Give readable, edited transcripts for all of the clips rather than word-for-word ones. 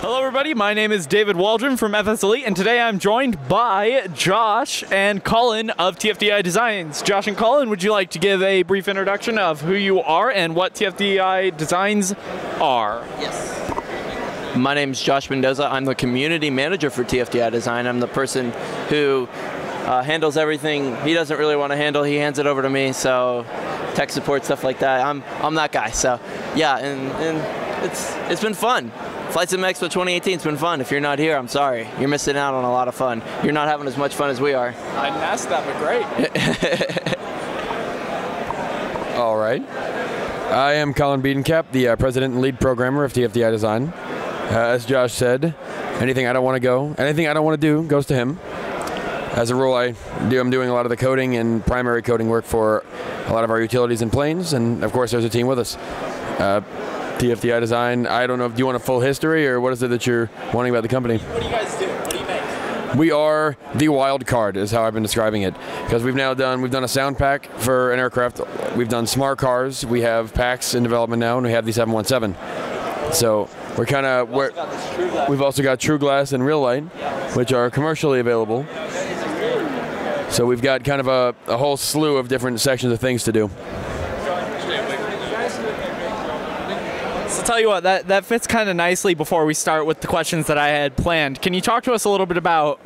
Hello everybody, my name is David Waldron from FSElite, and today I'm joined by Josh and Colin of TFDi Designs. Josh and Colin, would you like to give a brief introduction of who you are and what TFDi Designs are? Yes. My name is Josh Mendoza. I'm the community manager for TFDi Design. I'm the person who handles everything he doesn't really want to handle. He hands it over to me, so tech support, stuff like that. I'm that guy. So yeah, and it's been fun. Flight Sim Expo 2018 has been fun. If you're not here, I'm sorry. You're missing out on a lot of fun. You're not having as much fun as we are. I didn't ask that, but great. All right. I am Colin Biedenkap, the president and lead programmer of TFDi Design. As Josh said, anything I don't want to do goes to him. As a rule, I'm doing a lot of the coding and primary coding work for a lot of our utilities and planes, and of course there's a team with us. TFDi Design, I don't know, do you want a full history or what is it that you're wanting about the company? What do you guys do? What do you make? We are the wild card is how I've been describing it, because we've done a sound pack for an aircraft, we've done smart cars, we have packs in development now, and we have the 717. So we're kind of, we've also got True Glass and Real Light, which are commercially available. So we've got kind of a whole slew of different sections of things to do. So tell you what, that fits kind of nicely before we start with the questions that I had planned. Can you talk to us a little bit about,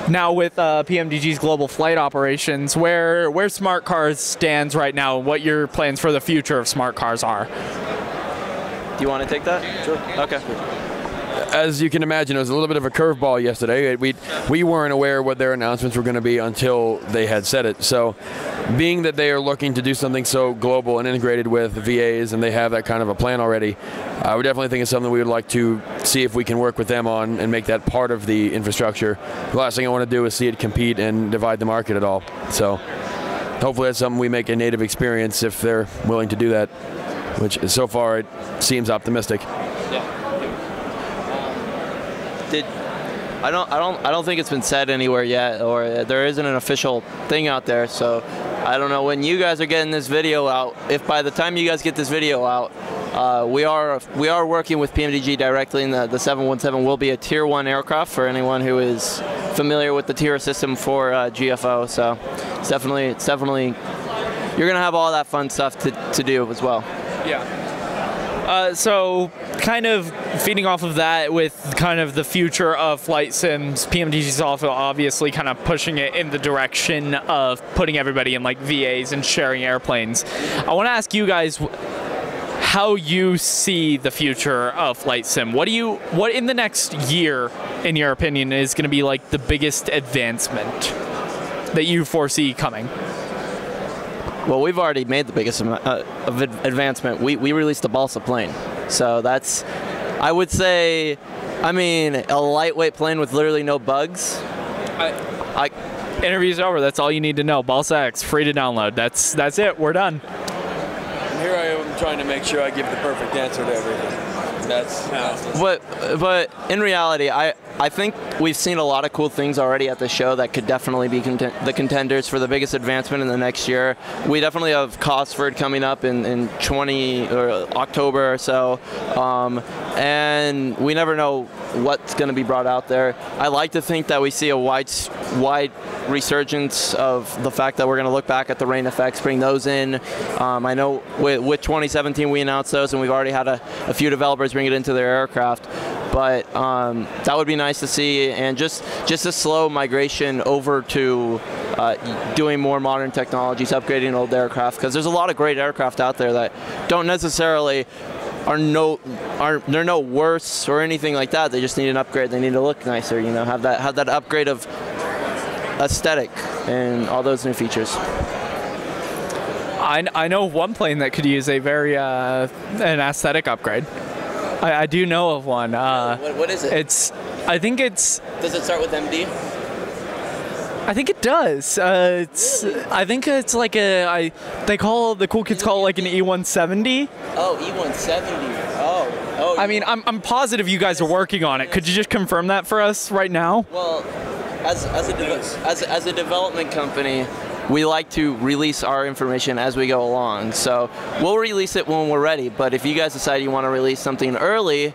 now with PMDG's global flight operations, where smart cars stands right now, and what your plans for the future of smart cars are? Do you want to take that? Sure. Okay. As you can imagine, it was a little bit of a curveball yesterday. We weren't aware what their announcements were going to be until they had said it. So being that they are looking to do something so global and integrated with VAs, and they have that kind of a plan already, I would definitely think it's something we would like to see if we can work with them on and make that part of the infrastructure. The last thing I want to do is see it compete and divide the market at all. So hopefully that's something we make a native experience if they're willing to do that, which so far it seems optimistic. I don't think it's been said anywhere yet, or there isn't an official thing out there. So I don't know when you guys are getting this video out. If by the time you guys get this video out, we are working with PMDG directly, and the 717 will be a Tier 1 aircraft for anyone who is familiar with the tier system for GFO. So it's definitely you're gonna have all that fun stuff to do as well. Yeah. So kind of feeding off of that with kind of the future of flight sims, PMDG is also obviously kind of pushing it in the direction of putting everybody in like VAs and sharing airplanes. I want to ask you guys how you see the future of flight sim. What in the next year, in your opinion, is going to be like the biggest advancement that you foresee coming? Well, we've already made the biggest advancement. We released the balsa plane. So that's, I would say, I mean, a lightweight plane with literally no bugs. Interview's over. That's all you need to know. Balsa X, free to download. That's it. We're done. And here I am trying to make sure I give the perfect answer to everything. But in reality, I think we've seen a lot of cool things already at the show that could definitely be the contenders for the biggest advancement in the next year. We definitely have Cosford coming up in October or so, and we never know what's going to be brought out there. I like to think that we see a wide resurgence of the fact that we're going to look back at the rain effects, bring those in. I know with 2017 we announced those, and we've already had a few developers bring it into their aircraft. But that would be nice to see, and just a slow migration over to doing more modern technologies, upgrading old aircraft, because there's a lot of great aircraft out there that don't necessarily they're no worse or anything like that. They just need an upgrade. They need to look nicer, you know, have that upgrade of aesthetic and all those new features. I know one plane that could use a very an aesthetic upgrade. I do know of one. What is it? I think it's. Does it start with MD? I think it does. I think it's like the cool kids call it like an E170. Oh, E170. Oh. I mean, I'm positive you guys are working on it. Could you just confirm that for us right now? Well, as a development company, we like to release our information as we go along. So we'll release it when we're ready. But if you guys decide you want to release something early,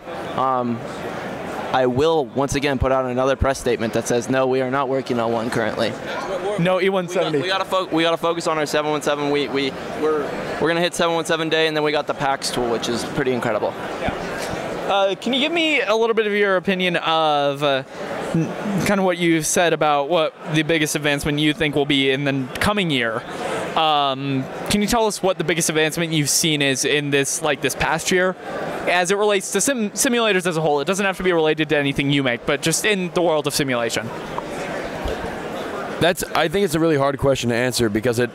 I will once again put out another press statement that says no, we are not working on one currently. No E170. We got to focus on our 717. We're gonna hit 717 day, and then we got the PAX tool, which is pretty incredible. Yeah. Can you give me a little bit of your opinion of kind of what you've said about what the biggest advancement you think will be in the coming year? Can you tell us what the biggest advancement you've seen is in this past year, as it relates to simulators as a whole? It doesn't have to be related to anything you make, but just in the world of simulation. I think it's a really hard question to answer because it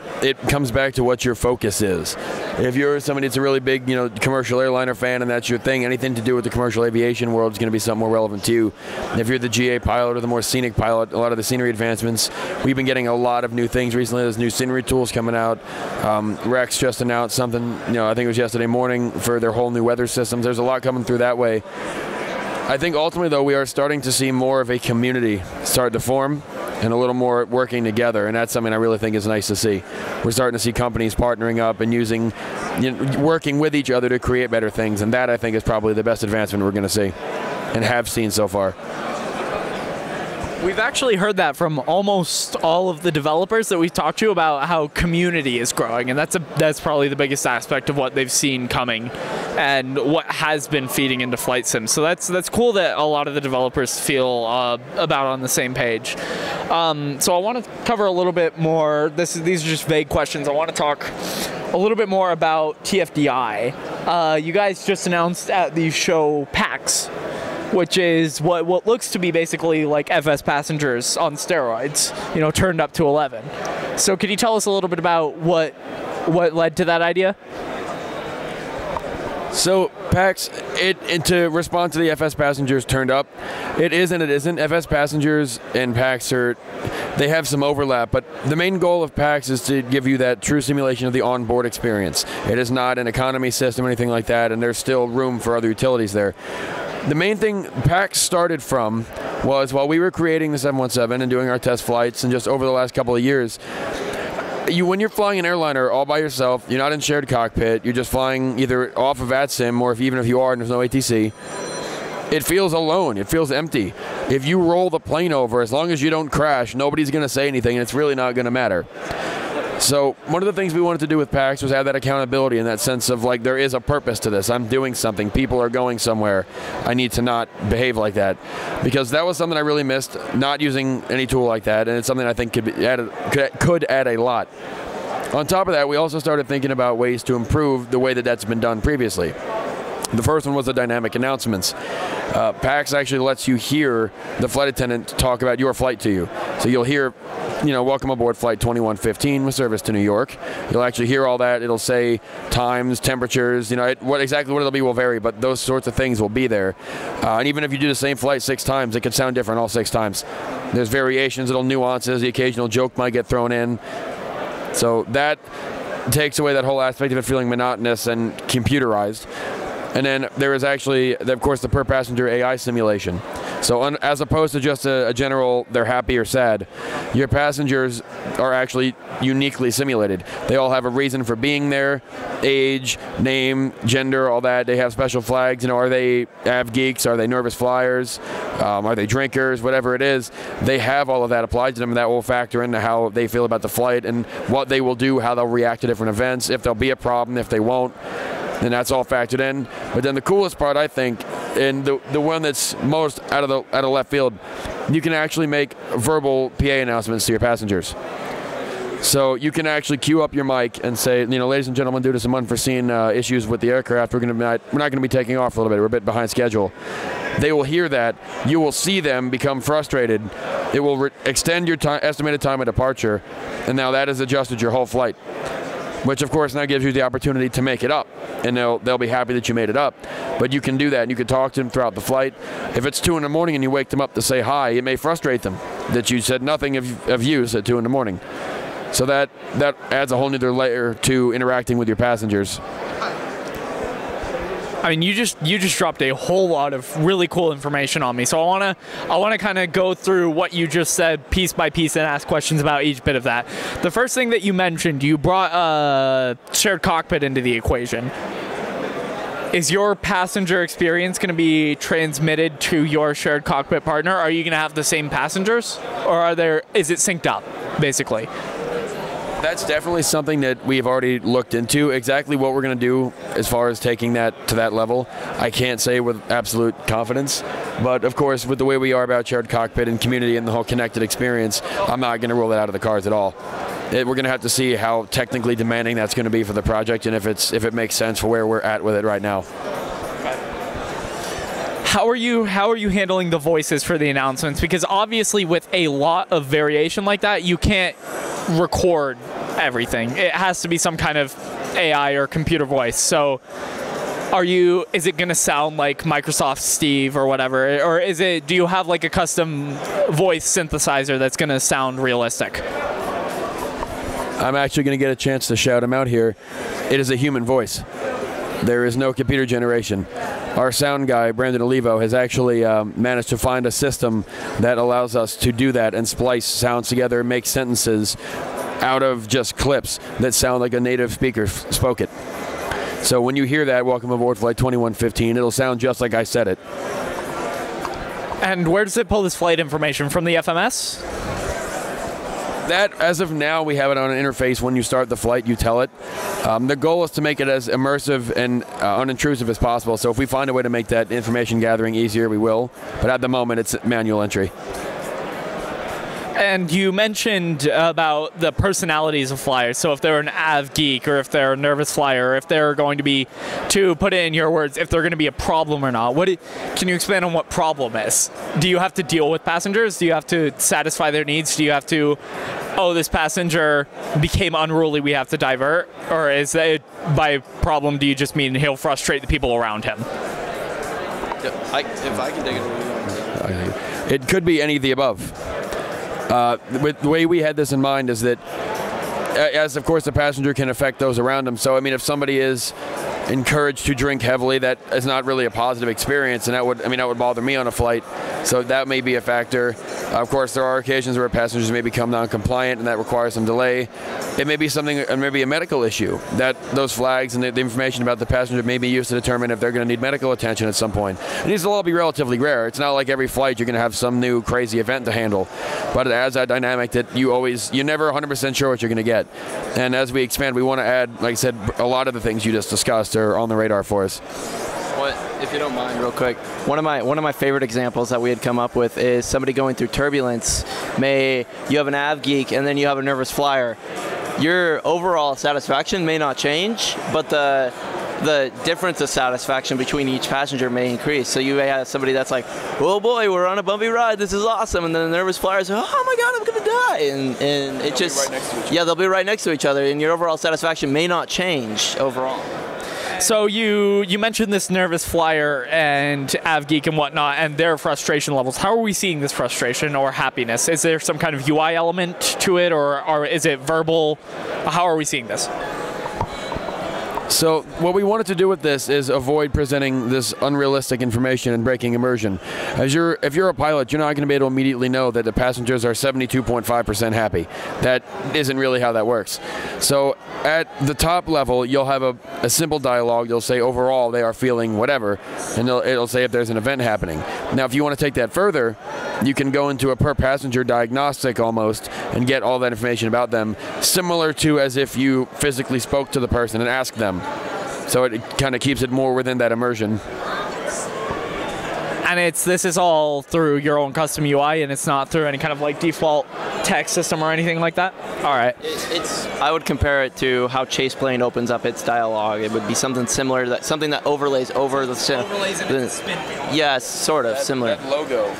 comes back to what your focus is. If you're somebody that's a really big, commercial airliner fan and that's your thing, anything to do with the commercial aviation world is going to be something more relevant to you. If you're the GA pilot or the more scenic pilot, a lot of the scenery advancements, we've been getting a lot of new things recently. There's new scenery tools coming out. Rex just announced something, I think it was yesterday morning, for their whole new weather systems. There's a lot coming through that way. I think ultimately, though, we are starting to see more of a community start to form and a little more working together, and that's something I really think is nice to see. We're starting to see companies partnering up and working with each other to create better things, and that I think is probably the best advancement we're going to see and have seen so far. We've actually heard that from almost all of the developers that we've talked to about how community is growing, and that's probably the biggest aspect of what they've seen coming and what has been feeding into Flight Sim. So that's cool that a lot of the developers feel about on the same page. So I want to cover a little bit more. These are just vague questions. I want to talk a little bit more about TFDi. You guys just announced at the show PAX, which is what looks to be basically like FS passengers on steroids, turned up to 11. So could you tell us a little bit about what led to that idea? So PAX, to respond to the FS passengers turned up, it is and it isn't. FS passengers and PAX they have some overlap, but the main goal of PAX is to give you that true simulation of the onboard experience. It is not an economy system or anything like that, and there's still room for other utilities there. The main thing PAX started from was while we were creating the 717 and doing our test flights, and just over the last couple of years, when you're flying an airliner all by yourself, you're not in shared cockpit, you're just flying either off of ATSIM, or even if you are and there's no ATC, it feels alone, it feels empty. If you roll the plane over, as long as you don't crash, nobody's going to say anything, and it's really not going to matter. So one of the things we wanted to do with PAX was add that accountability, in that sense of there is a purpose to this. I'm doing something. People are going somewhere. I need to not behave like that, because that was something I really missed, not using any tool like that, and it's something I think could add a lot. On top of that, we also started thinking about ways to improve the way that that's been done previously. The first one was the dynamic announcements. PAX actually lets you hear the flight attendant talk about your flight to you. So you'll hear, welcome aboard flight 2115 with service to New York. You'll actually hear all that. It'll say times, temperatures, what it'll be will vary, but those sorts of things will be there. And even if you do the same flight 6 times, it could sound different all 6 times. There's variations, little nuances, the occasional joke might get thrown in. So that takes away that whole aspect of it feeling monotonous and computerized. And then there is actually, of course, the per-passenger AI simulation. So as opposed to just a general, they're happy or sad, your passengers are actually uniquely simulated. They all have a reason for being there, age, name, gender, all that. They have special flags. Are they av geeks? Are they nervous flyers? Are they drinkers? Whatever it is, they have all of that applied to them, and that will factor into how they feel about the flight and what they will do, how they'll react to different events, if there'll be a problem, if they won't. And that's all factored in. But then the coolest part, I think, and the one that's most out of left field, you can actually make verbal PA announcements to your passengers. So you can actually queue up your mic and say, ladies and gentlemen, due to some unforeseen issues with the aircraft, we're not going to be taking off a little bit. We're a bit behind schedule. They will hear that. You will see them become frustrated. It will extend your estimated time of departure, and now that has adjusted your whole flight, which of course now gives you the opportunity to make it up, and they'll be happy that you made it up. But you can do that, and you can talk to them throughout the flight. If it's 2 in the morning and you wake them up to say hi, it may frustrate them that you said nothing of use at 2 in the morning. So that adds a whole new layer to interacting with your passengers. I mean, you just dropped a whole lot of really cool information on me. So I wanna kind of go through what you just said piece by piece and ask questions about each bit of that. The first thing that you mentioned, you brought shared cockpit into the equation. Is your passenger experience going to be transmitted to your shared cockpit partner? Are you going to have the same passengers, or is it synced up, basically? That's definitely something that we've already looked into. Exactly what we're going to do as far as taking that to that level, I can't say with absolute confidence. But of course, with the way we are about shared cockpit and community and the whole connected experience, I'm not going to rule that out of the cards at all. We're going to have to see how technically demanding that's going to be for the project, and if it makes sense for where we're at with it right now. How are you handling the voices for the announcements? Because obviously, with a lot of variation like that, you can't record everything. It has to be some kind of AI or computer voice. So, is it going to sound like Microsoft Steve or whatever, or do you have like a custom voice synthesizer that's going to sound realistic? I'm actually going to get a chance to shout him out here. It is a human voice. There is no computer generation. Our sound guy, Brandon Olivo, has actually managed to find a system that allows us to do that and splice sounds together and make sentences out of just clips that sound like a native speaker spoke it. So when you hear that, welcome aboard Flight 2115, it'll sound just like I said it. And where does it pull this flight information? From the FMS? That, as of now, we have it on an interface. When you start the flight, you tell it. The goal is to make it as immersive and unintrusive as possible. So if we find a way to make that information gathering easier, we will. But at the moment, it's manual entry. And you mentioned about the personalities of flyers. So if they're an av geek, or if they're a nervous flyer, or if they're going to be, to put it in your words, if they're going to be a problem or not. Can you expand on what problem is? Do you have to deal with passengers? Do you have to satisfy their needs? Do you have to, oh, this passenger became unruly, we have to divert? Or is that, by problem, do you just mean he'll frustrate the people around him? If I can take it. It could be any of the above. With the way we had this in mind is that, as of course the passenger can affect those around them. So I mean, if somebody is encouraged to drink heavily, that is not really a positive experience, and that would bother me on a flight. So that may be a factor. Of course, there are occasions where passengers may become non-compliant, and that requires some delay. It may be something, maybe a medical issue, that those flags and the information about the passenger may be used to determine if they're going to need medical attention at some point. And these will all be relatively rare. It's not like every flight you're going to have some new crazy event to handle, but it adds that dynamic that you're never 100% sure what you're going to get. And as we expand, we want to add, like I said, a lot of the things you just discussed are on the radar for us. If you don't mind, real quick, one of my favorite examples that we had come up with is somebody going through turbulence. You have an av geek and then you have a nervous flyer. Your overall satisfaction may not change, but the difference of satisfaction between each passenger may increase. So you may have somebody that's like, oh boy, we're on a bumpy ride, this is awesome, and then the nervous flyers, oh my god, I'm gonna die, and it just, yeah, they'll be right next to each other, and your overall satisfaction may not change overall. So you mentioned this nervous flyer and AvGeek and whatnot, and their frustration levels. How are we seeing this frustration or happiness? Is there some kind of UI element to it, or is it verbal? How are we seeing this? So what we wanted to do with this is avoid presenting this unrealistic information and breaking immersion. If you're a pilot, you're not going to be able to immediately know that the passengers are 72.5% happy. That isn't really how that works. So at the top level, you'll have a simple dialogue. You'll say overall they are feeling whatever, and it'll say if there's an event happening. Now if you want to take that further, you can go into a per passenger diagnostic almost and get all that information about them, similar to as if you physically spoke to the person and asked them. So it kind of keeps it more within that immersion. And this is all through your own custom UI, and it's not through any kind of like default text system or anything like that? All right. I would compare it to how Chase Plane opens up its dialogue. It would be something similar, something that overlays over the spin. Yes, sort of similar. That logo.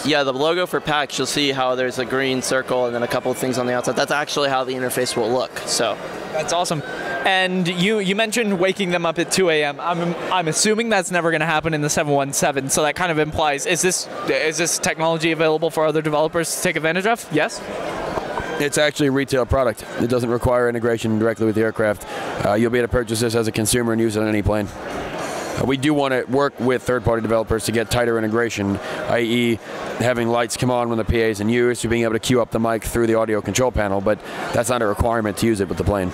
Yeah, the logo for PAX, you'll see how there's a green circle and then a couple of things on the outside. That's actually how the interface will look. So that's awesome. And you mentioned waking them up at 2 a.m. I'm assuming that's never going to happen in the 717. So that kind of implies, is this technology available for other developers to take advantage of? Yes. It's actually a retail product. It doesn't require integration directly with the aircraft. You'll be able to purchase this as a consumer and use it on any plane. We do want to work with third-party developers to get tighter integration, i.e. having lights come on when the PA is in use, or being able to queue up the mic through the audio control panel, but that's not a requirement to use it with the plane.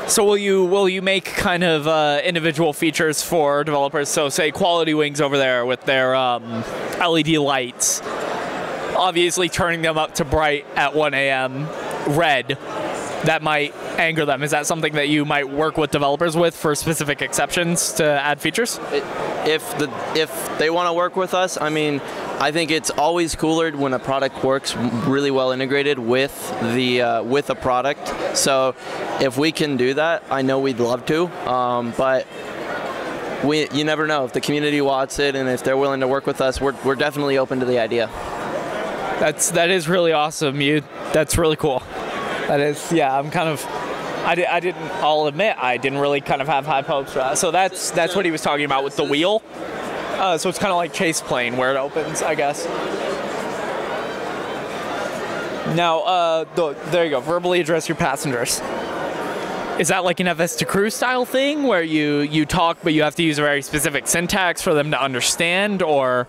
So will you make kind of individual features for developers? So say Quality Wings over there with their LED lights, obviously turning them up to bright at 1 a.m. red, that might anger them. Is that something that you might work with developers with for specific exceptions to add features? If they want to work with us, I mean, I think it's always cooler when a product works really well integrated with a product. So if we can do that, I know we'd love to. But you never know. If the community wants it and if they're willing to work with us, we're definitely open to the idea. That is really awesome. That's really cool. That is, yeah. I'll admit, I didn't really kind of have high hopes for that. So that's what he was talking about with the wheel. So it's kind of like Chase Plane where it opens, I guess. Now, there you go. Verbally address your passengers. Is that like an FS to crew style thing where you talk, but you have to use a very specific syntax for them to understand, or?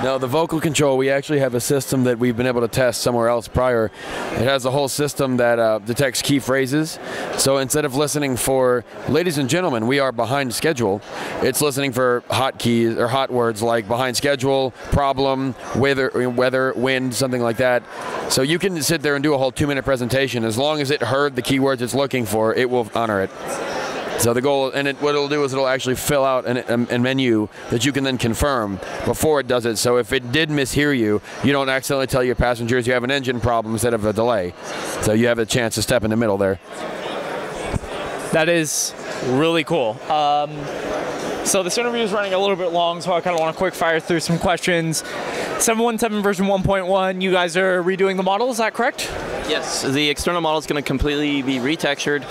No, the vocal control, we actually have a system that we've been able to test somewhere else prior. It has a whole system that detects key phrases. So instead of listening for, ladies and gentlemen, we are behind schedule, it's listening for hot keys or hot words like behind schedule, problem, weather, wind, something like that. So you can sit there and do a whole 2-minute presentation. As long as it heard the keywords it's looking for, it will honor it. So the goal, and what it'll do is it'll actually fill out a menu that you can then confirm before it does it. So if it did mishear you, you don't accidentally tell your passengers you have an engine problem instead of a delay. So you have a chance to step in the middle there. That is really cool. So this interview is running a little bit long, so I kind of want to quick fire through some questions. 717 version 1.1, you guys are redoing the model, is that correct? Yes, the external model is going to completely be retextured,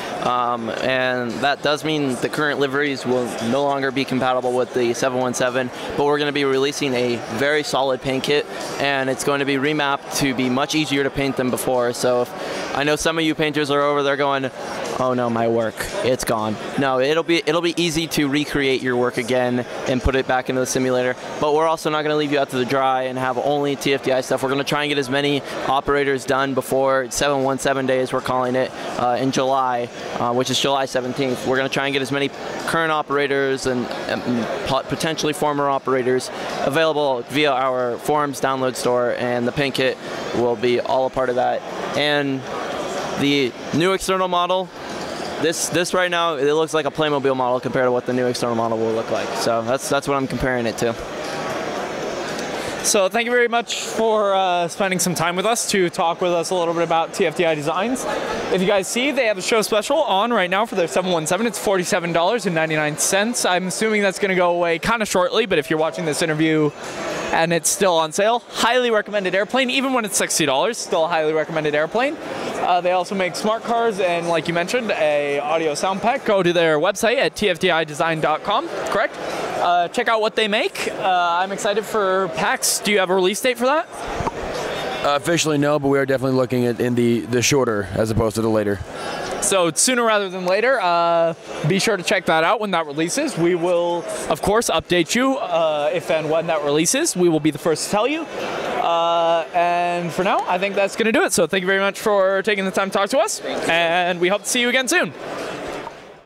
and that does mean the current liveries will no longer be compatible with the 717, but we're going to be releasing a very solid paint kit, and it's going to be remapped to be much easier to paint than before. So I know some of you painters are over there going, oh no, my work, it's gone. No, it'll be easy to recreate your work again and put it back into the simulator, but we're also not going to leave you out to the dry and have only TFDi stuff. We're going to try and get as many operators done before 717 days, we're calling it, in July, which is July 17th. We're going to try and get as many current operators and potentially former operators available via our forums download store, and the paint kit will be all a part of that. And the new external model, this right now, it looks like a Playmobil model compared to what the new external model will look like. So that's what I'm comparing it to. So thank you very much for spending some time with us to talk with us a little bit about TFDi Designs. If you guys see, they have a show special on right now for their 717. It's $47.99. I'm assuming that's going to go away kind of shortly, but if you're watching this interview and it's still on sale, highly recommended airplane. Even when it's $60, still a highly recommended airplane. They also make smart cars and, like you mentioned, a audio sound pack. Go to their website at tfdidesign.com, correct? Check out what they make. I'm excited for PAX. Do you have a release date for that? Officially no, but we are definitely looking at in the shorter as opposed to the later. So sooner rather than later, be sure to check that out when that releases. We will, of course, update you if and when that releases. We will be the first to tell you. And for now, I think that's going to do it. So thank you very much for taking the time to talk to us, and we hope to see you again soon.